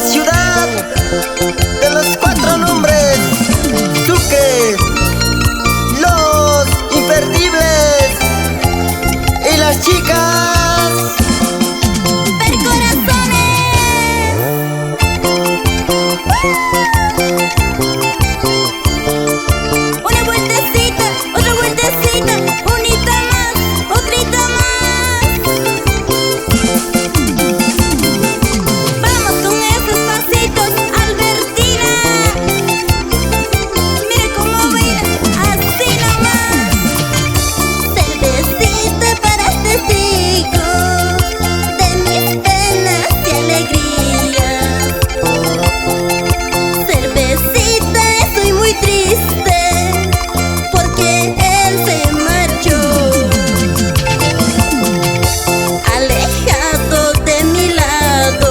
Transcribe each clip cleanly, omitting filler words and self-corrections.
la ciudad de los cuatro nombres, Sucre, los imperdibles y las chicas Percorazones. Una vueltecita, otra vueltecita, unita más, otrita más. Vamos con esos pasitos, Albertina. Mira cómo baila, así nomás. Cervecita para testigos de mis penas y alegrías. Cervecita, estoy muy triste porque él se marchó, alejado de mi lado.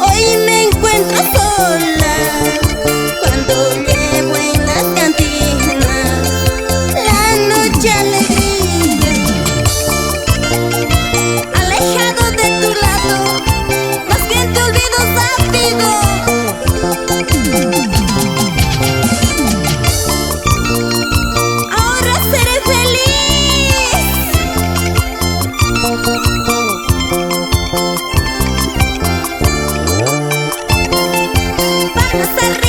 Hoy me encuentro sola cuando bebo en las cantinas la noche alegría. Alejado de tu lado, más bien te olvido rápido. Ahora seré feliz. Vamos a